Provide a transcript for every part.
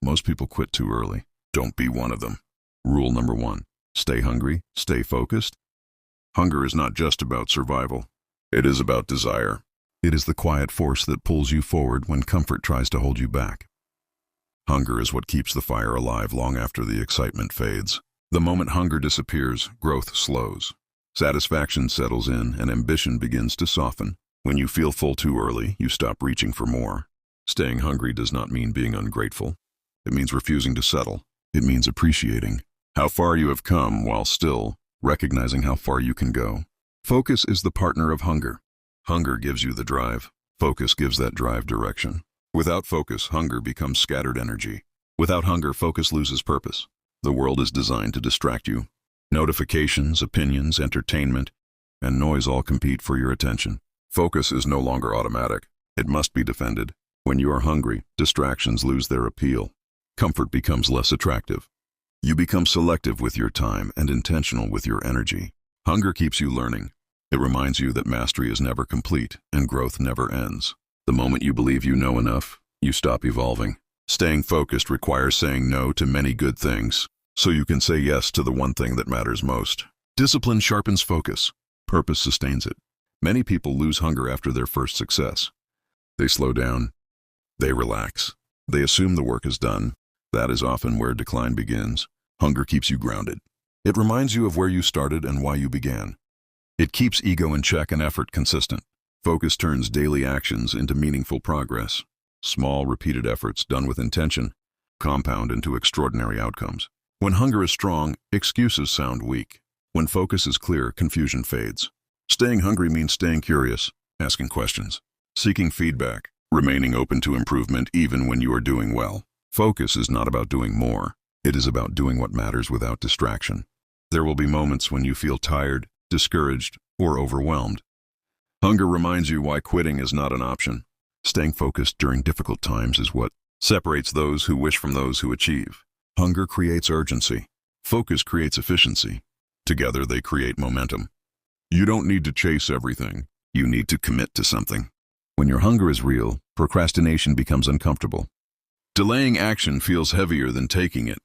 Most people quit too early. Don't be one of them. Rule number 1. Stay hungry, stay focused. Hunger is not just about survival. It is about desire. It is the quiet force that pulls you forward when comfort tries to hold you back. Hunger is what keeps the fire alive long after the excitement fades. The moment hunger disappears, growth slows. Satisfaction settles in and ambition begins to soften. When you feel full too early, you stop reaching for more. Staying hungry does not mean being ungrateful. It means refusing to settle. It means appreciating how far you have come while still recognizing how far you can go. Focus is the partner of hunger. Hunger gives you the drive. Focus gives that drive direction. Without focus, hunger becomes scattered energy. Without hunger, focus loses purpose. The world is designed to distract you. Notifications, opinions, entertainment, and noise all compete for your attention. Focus is no longer automatic. It must be defended. When you are hungry, distractions lose their appeal. Comfort becomes less attractive. You become selective with your time and intentional with your energy. Hunger keeps you learning. It reminds you that mastery is never complete and growth never ends. The moment you believe you know enough, you stop evolving. Staying focused requires saying no to many good things, so you can say yes to the one thing that matters most. Discipline sharpens focus. Purpose sustains it. Many people lose hunger after their first success. They slow down. They relax. They assume the work is done. That is often where decline begins. Hunger keeps you grounded. It reminds you of where you started and why you began. It keeps ego in check and effort consistent. Focus turns daily actions into meaningful progress. Small, repeated efforts done with intention compound into extraordinary outcomes. When hunger is strong, excuses sound weak. When focus is clear, confusion fades. Staying hungry means staying curious, asking questions, seeking feedback, remaining open to improvement even when you are doing well. Focus is not about doing more. It is about doing what matters without distraction. There will be moments when you feel tired, discouraged, or overwhelmed. Hunger reminds you why quitting is not an option. Staying focused during difficult times is what separates those who wish from those who achieve. Hunger creates urgency. Focus creates efficiency. Together they create momentum. You don't need to chase everything. You need to commit to something. When your hunger is real, procrastination becomes uncomfortable. Delaying action feels heavier than taking it.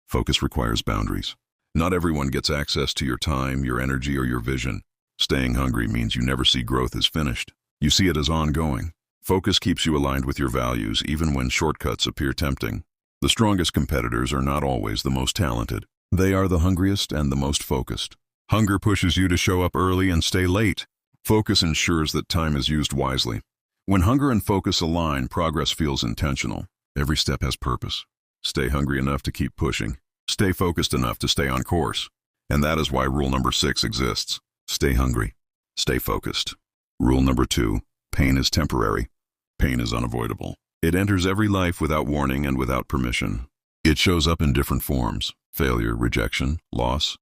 Focus requires boundaries. Not everyone gets access to your time, your energy, or your vision. Staying hungry means you never see growth as finished. You see it as ongoing. Focus keeps you aligned with your values even when shortcuts appear tempting. The strongest competitors are not always the most talented. They are the hungriest and the most focused. Hunger pushes you to show up early and stay late. Focus ensures that time is used wisely. When hunger and focus align, progress feels intentional. Every step has purpose. Stay hungry enough to keep pushing. Stay focused enough to stay on course. And that is why rule number 6 exists. Stay hungry. Stay focused. Rule number 2, pain is temporary. Pain is unavoidable. It enters every life without warning and without permission. It shows up in different forms: failure, rejection, loss,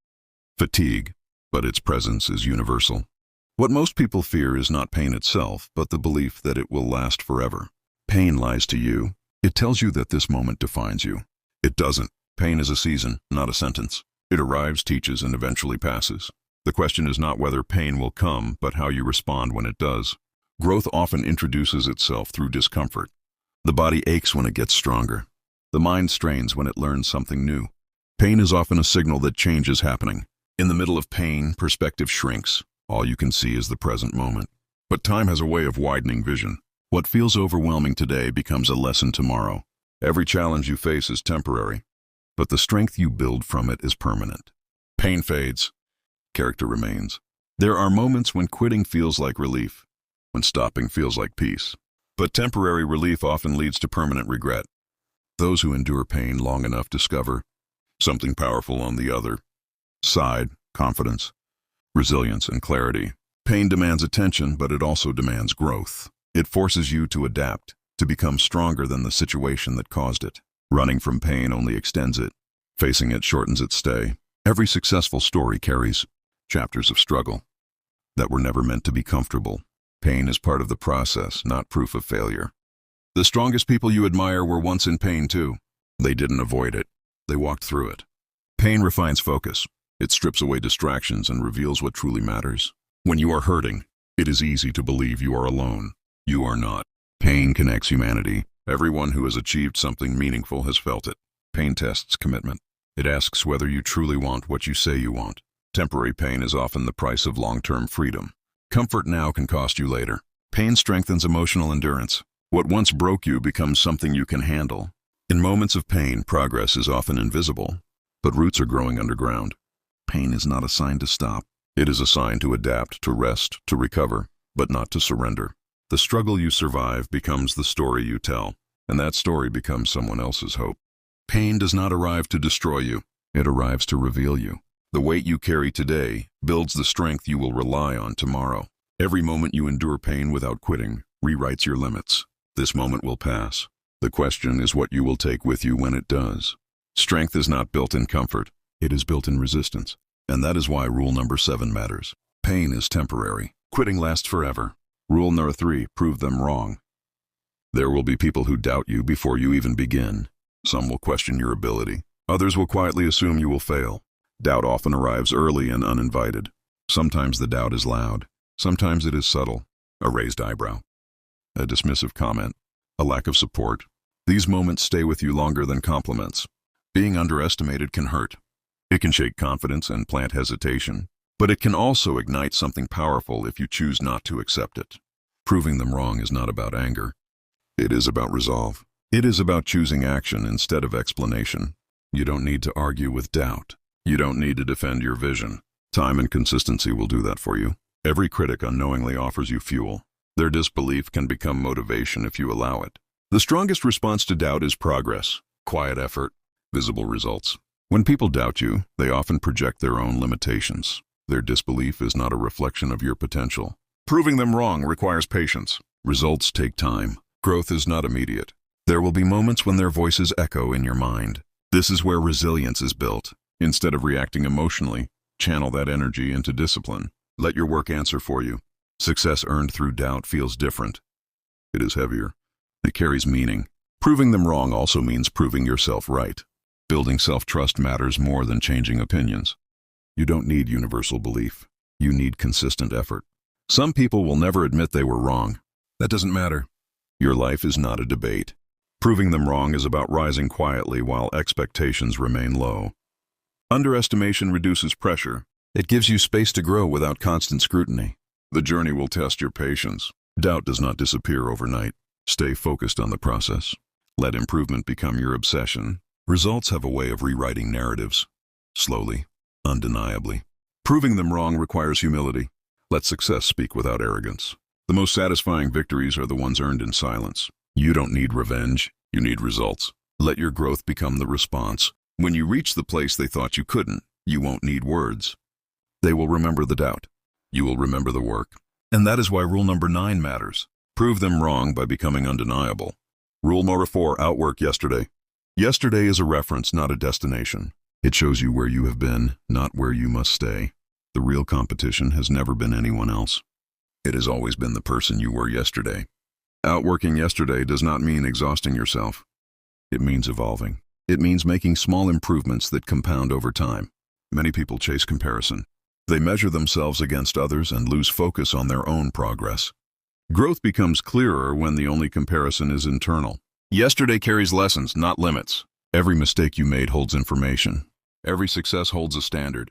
fatigue, but its presence is universal. What most people fear is not pain itself, but the belief that it will last forever. Pain lies to you. It tells you that this moment defines you. It doesn't. Pain is a season, not a sentence. It arrives, teaches, and eventually passes. The question is not whether pain will come, but how you respond when it does. Growth often introduces itself through discomfort. The body aches when it gets stronger. The mind strains when it learns something new. Pain is often a signal that change is happening. In the middle of pain, perspective shrinks. All you can see is the present moment. But time has a way of widening vision. What feels overwhelming today becomes a lesson tomorrow. Every challenge you face is temporary, but the strength you build from it is permanent. Pain fades. Character remains. There are moments when quitting feels like relief, when stopping feels like peace. But temporary relief often leads to permanent regret. Those who endure pain long enough discover something powerful on the other side: confidence, resilience, and clarity. Pain demands attention, but it also demands growth. It forces you to adapt, to become stronger than the situation that caused it. Running from pain only extends it. Facing it shortens its stay. Every successful story carries chapters of struggle that were never meant to be comfortable. Pain is part of the process, not proof of failure. The strongest people you admire were once in pain too. They didn't avoid it. They walked through it. Pain refines focus. It strips away distractions and reveals what truly matters. When you are hurting, it is easy to believe you are alone. You are not. Pain connects humanity. Everyone who has achieved something meaningful has felt it. Pain tests commitment. It asks whether you truly want what you say you want. Temporary pain is often the price of long-term freedom. Comfort now can cost you later. Pain strengthens emotional endurance. What once broke you becomes something you can handle. In moments of pain, progress is often invisible, but roots are growing underground. Pain is not a sign to stop. It is a sign to adapt, to rest, to recover, but not to surrender. The struggle you survive becomes the story you tell, and that story becomes someone else's hope. Pain does not arrive to destroy you. It arrives to reveal you. The weight you carry today builds the strength you will rely on tomorrow. Every moment you endure pain without quitting rewrites your limits. This moment will pass. The question is what you will take with you when it does. Strength is not built in comfort. It is built in resistance. And that is why rule number 7 matters. Pain is temporary. Quitting lasts forever. Rule number 3, prove them wrong. There will be people who doubt you before you even begin. Some will question your ability. Others will quietly assume you will fail. Doubt often arrives early and uninvited. Sometimes the doubt is loud. Sometimes it is subtle. A raised eyebrow. A dismissive comment. A lack of support. These moments stay with you longer than compliments. Being underestimated can hurt. It can shake confidence and plant hesitation, but it can also ignite something powerful if you choose not to accept it. Proving them wrong is not about anger. It is about resolve. It is about choosing action instead of explanation. You don't need to argue with doubt. You don't need to defend your vision. Time and consistency will do that for you. Every critic unknowingly offers you fuel. Their disbelief can become motivation if you allow it. The strongest response to doubt is progress, quiet effort, visible results. When people doubt you, they often project their own limitations. Their disbelief is not a reflection of your potential. Proving them wrong requires patience. Results take time. Growth is not immediate. There will be moments when their voices echo in your mind. This is where resilience is built. Instead of reacting emotionally, channel that energy into discipline. Let your work answer for you. Success earned through doubt feels different. It is heavier. It carries meaning. Proving them wrong also means proving yourself right. Building self-trust matters more than changing opinions. You don't need universal belief. You need consistent effort. Some people will never admit they were wrong. That doesn't matter. Your life is not a debate. Proving them wrong is about rising quietly while expectations remain low. Underestimation reduces pressure. It gives you space to grow without constant scrutiny. The journey will test your patience. Doubt does not disappear overnight. Stay focused on the process. Let improvement become your obsession. Results have a way of rewriting narratives. Slowly, undeniably. Proving them wrong requires humility. Let success speak without arrogance. The most satisfying victories are the ones earned in silence. You don't need revenge. You need results. Let your growth become the response. When you reach the place they thought you couldn't, you won't need words. They will remember the doubt. You will remember the work. And that is why rule number 9 matters. Prove them wrong by becoming undeniable. Rule number 4, outwork yesterday. Yesterday is a reference, not a destination. It shows you where you have been, not where you must stay. The real competition has never been anyone else. It has always been the person you were yesterday. Outworking yesterday does not mean exhausting yourself. It means evolving. It means making small improvements that compound over time. Many people chase comparison. They measure themselves against others and lose focus on their own progress. Growth becomes clearer when the only comparison is internal. Yesterday carries lessons, not limits. Every mistake you made holds information. Every success holds a standard.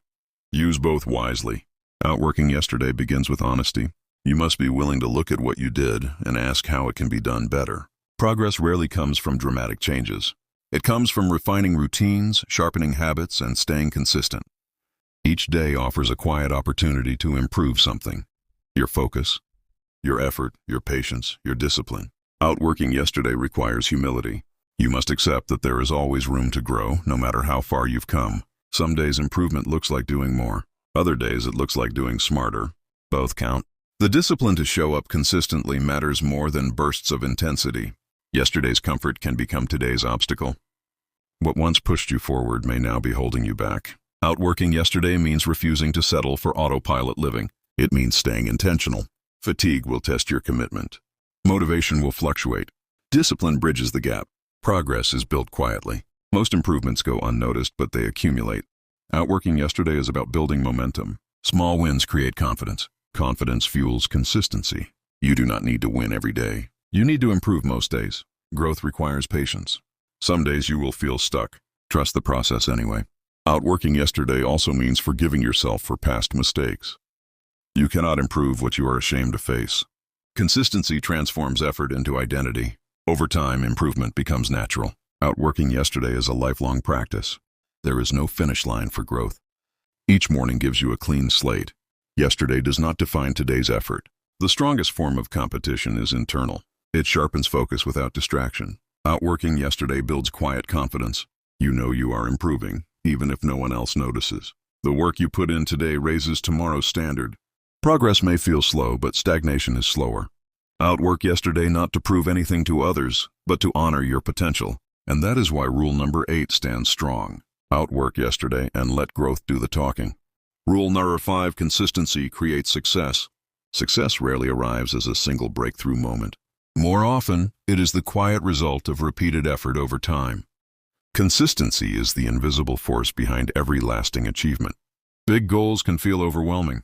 Use both wisely. Outworking yesterday begins with honesty. You must be willing to look at what you did and ask how it can be done better. Progress rarely comes from dramatic changes. It comes from refining routines, sharpening habits, and staying consistent. Each day offers a quiet opportunity to improve something. Your focus, your effort, your patience, your discipline. Outworking yesterday requires humility. You must accept that there is always room to grow, no matter how far you've come. Some days improvement looks like doing more. Other days it looks like doing smarter. Both count. The discipline to show up consistently matters more than bursts of intensity. Yesterday's comfort can become today's obstacle. What once pushed you forward may now be holding you back. Outworking yesterday means refusing to settle for autopilot living. It means staying intentional. Fatigue will test your commitment. Motivation will fluctuate. Discipline bridges the gap. Progress is built quietly. Most improvements go unnoticed, but they accumulate. Outworking yesterday is about building momentum. Small wins create confidence. Confidence fuels consistency. You do not need to win every day. You need to improve most days. Growth requires patience. Some days you will feel stuck. Trust the process anyway. Outworking yesterday also means forgiving yourself for past mistakes. You cannot improve what you are ashamed to face. Consistency transforms effort into identity. Over time, improvement becomes natural. Outworking yesterday is a lifelong practice. There is no finish line for growth. Each morning gives you a clean slate. Yesterday does not define today's effort. The strongest form of competition is internal. It sharpens focus without distraction. Outworking yesterday builds quiet confidence. You know you are improving, even if no one else notices. The work you put in today raises tomorrow's standard. Progress may feel slow, but stagnation is slower. Outwork yesterday not to prove anything to others, but to honor your potential. And that is why rule number 8 stands strong. Outwork yesterday and let growth do the talking. Rule number 5, consistency creates success. Success rarely arrives as a single breakthrough moment. More often, it is the quiet result of repeated effort over time. Consistency is the invisible force behind every lasting achievement. Big goals can feel overwhelming.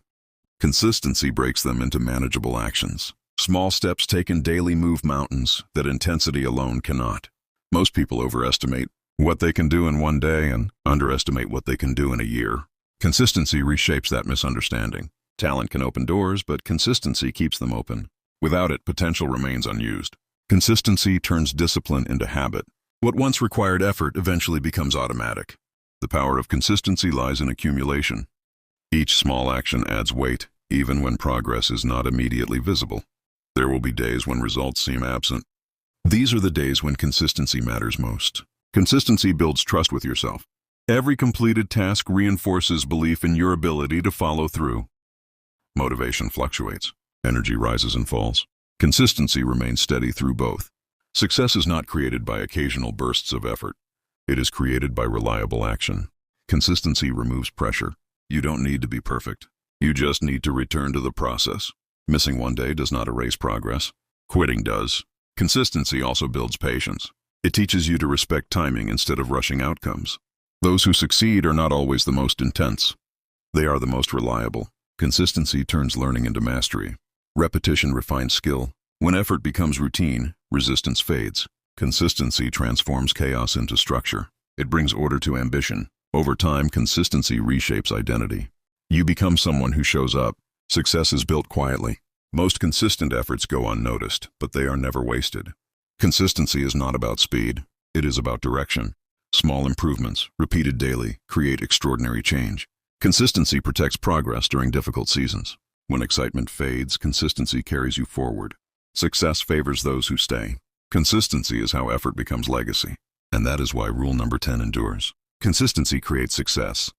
Consistency breaks them into manageable actions. Small steps taken daily move mountains that intensity alone cannot. Most people overestimate what they can do in one day and underestimate what they can do in a year. Consistency reshapes that misunderstanding. Talent can open doors, but consistency keeps them open. Without it, potential remains unused. Consistency turns discipline into habit. What once required effort eventually becomes automatic. The power of consistency lies in accumulation. Each small action adds weight, even when progress is not immediately visible. There will be days when results seem absent. These are the days when consistency matters most. Consistency builds trust with yourself. Every completed task reinforces belief in your ability to follow through. Motivation fluctuates. Energy rises and falls. Consistency remains steady through both. Success is not created by occasional bursts of effort. It is created by reliable action. Consistency removes pressure. You don't need to be perfect. You just need to return to the process. Missing one day does not erase progress. Quitting does. Consistency also builds patience. It teaches you to respect timing instead of rushing outcomes. Those who succeed are not always the most intense. They are the most reliable. Consistency turns learning into mastery. Repetition refines skill. When effort becomes routine, resistance fades. Consistency transforms chaos into structure. It brings order to ambition. Over time, consistency reshapes identity. You become someone who shows up. Success is built quietly. Most consistent efforts go unnoticed, but they are never wasted. Consistency is not about speed. It is about direction. Small improvements, repeated daily, create extraordinary change. Consistency protects progress during difficult seasons. When excitement fades, consistency carries you forward. Success favors those who stay. Consistency is how effort becomes legacy. And that is why rule number 10 endures. Consistency creates success.